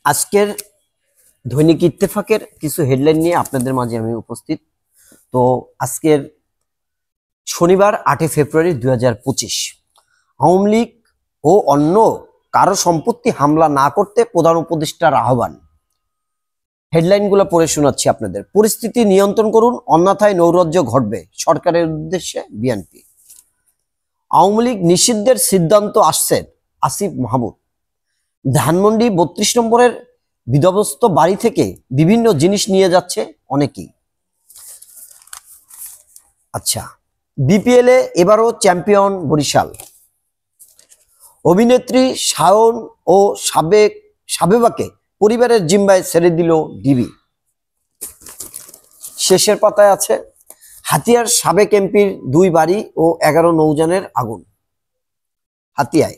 আজকের দৈনিক ইত্তেফাকের কিছু হেডলাইন নিয়ে আপনাদের মাঝে আমি উপস্থিত। তো আজকের শনিবার 8 ফেব্রুয়ারি 2025 আওয়ামী লীগ ও অন্য কারো সম্পত্তি হামলা না করতে প্রধান উপদেষ্টার আহ্বান। হেডলাইনগুলো পড়ে শোনাচ্ছি আপনাদের। পরিস্থিতি নিয়ন্ত্রণ করুন, অন্যথায় নৈরাজ্য ঘটবে, সরকারের উদ্দেশ্যে বিএনপি। আওয়ামী লীগ নিষিদ্ধের সিদ্ধান্ত আসছে আসিফ মাহমুদ। ধানমন্ডি 32 নম্বরের বিধ্বস্ত বাড়ি থেকে বিভিন্ন জিনিস নিয়ে যাচ্ছে অনেকেই। আচ্ছা, বিপিএল এ এবারও চ্যাম্পিয়ন বরিশাল। অভিনেত্রী শাওন ও সাবেবাকে পরিবারের জিম্বায় ছেড়ে দিল ডিবি। শেষের পাতায় আছে হাতিয়ার সাবেক এমপির 2 বাড়ি ও 11 নৌযানের আগুন। হাতিয়ায়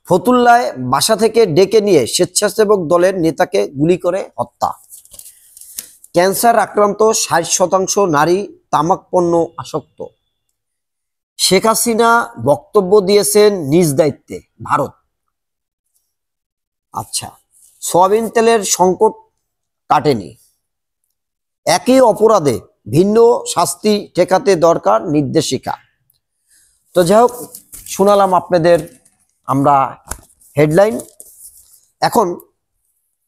ফতুল্লায় বাসা থেকে ডেকে নিয়ে স্বেচ্ছাসেবক দলের নেতাকে গুলি করে হত্যা। ক্যান্সার আক্রান্ত 60% নারী তামাক পণ্য আসক্ত। শেখ হাসিনা বক্তব্য দিয়েছেন নিজ দায়িত্বে, ভারত। আচ্ছা, সয়াবিন তেলের সংকট কাটেনি, একই অপরাধে ভিন্ন শাস্তি ঠেকাতে দরকার নির্দেশিকা। তো যাই হোক, শোনালাম আপনাদের আমরা হেডলাইন। এখন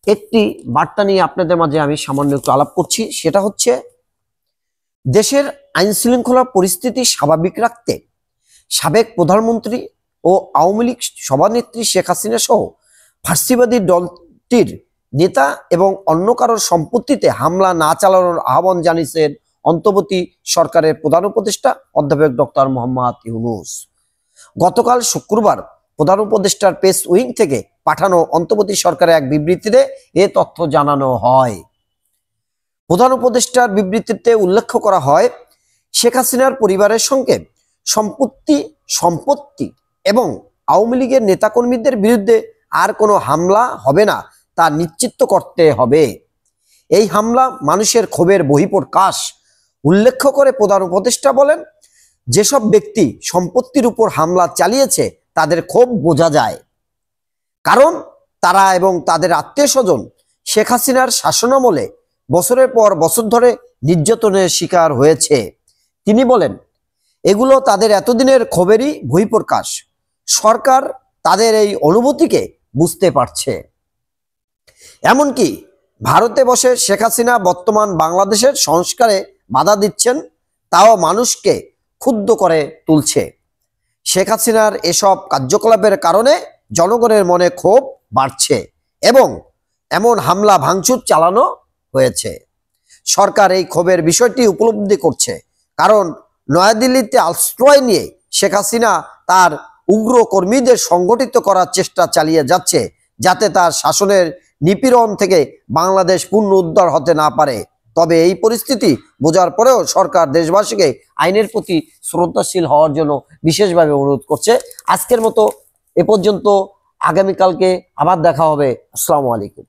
একটি বার্তা নিয়ে আপনাদের মাঝে আমি সামান্য একটু আলাপ করছি। সেটা হচ্ছে, দেশের আইন শৃঙ্খলা পরিস্থিতি স্বাভাবিক রাখতে সাবেক প্রধানমন্ত্রী ও আওয়ামী লীগ সভানেত্রী শেখ হাসিনা সহ ফাঁসিবাদী দলটির নেতা এবং অন্য কারোর সম্পত্তিতে হামলা না চালানোর আহ্বান জানিয়েছেন অন্তর্বর্তী সরকারের প্রধান উপদেষ্টা অধ্যাপক ডক্টর মোহাম্মদ ইউনূস। গতকাল শুক্রবার প্রধান উপদেষ্টার প্রেস উইং থেকে পাঠানো অন্তর্বর্তী সরকারের এক বিবৃতিতে এ তথ্য জানানো হয়। প্রধান উপদেষ্টার বিবৃতিতে উল্লেখ করা হয়, শেখ হাসিনার পরিবারের সঙ্গে সম্পত্তি এবং আওয়ামী লীগের নেতাকর্মীদের বিরুদ্ধে আর কোনো হামলা হবে না তা নিশ্চিত করতে হবে। এই হামলা মানুষের ক্ষোভের বহিঃপ্রকাশ উল্লেখ করে প্রধান উপদেষ্টা বলেন, যেসব ব্যক্তি সম্পত্তির উপর হামলা চালিয়েছে তাদের ক্ষোভ বোঝা যায়, কারণ তারা এবং তাদের আত্মীয় স্বজন শেখ হাসিনার শাসনামলে বছরের পর বছর ধরে নির্যাতনের শিকার হয়েছে। তিনি বলেন, এগুলো তাদের এতদিনের ক্ষোভেরই বহিঃপ্রকাশ। সরকার তাদের এই অনুভূতিকে বুঝতে পারছে। এমনকি ভারতে বসে শেখ হাসিনা বর্তমান বাংলাদেশের সংস্কারে বাধা দিচ্ছেন, তাও মানুষকে ক্ষুব্ধ করে তুলছে। শেখ হাসিনার এসব কার্যকলাপের কারণে জনগণের মনে ক্ষোভ বাড়ছে এবং এমন হামলা ভাঙচুর চালানো হয়েছে। সরকার এই ক্ষোভের বিষয়টি উপলব্ধি করছে, কারণ নয়াদিল্লিতে আশ্রয় নিয়ে শেখ হাসিনা তার উগ্র কর্মীদের সংগঠিত করার চেষ্টা চালিয়ে যাচ্ছে, যাতে তার শাসনের নিপীড়ন থেকে বাংলাদেশ পুনরুদ্ধার হতে না পারে। তবে এই পরিস্থিতি বোঝার পরেও সরকার দেশবাসীকে আইনের প্রতি শ্রদ্ধাশীল হওয়ার জন্য বিশেষভাবে অনুরোধ করছে। আজকের মতো এ পর্যন্ত, আগামীকালকে আবার দেখা হবে। আসসালামু আলাইকুম।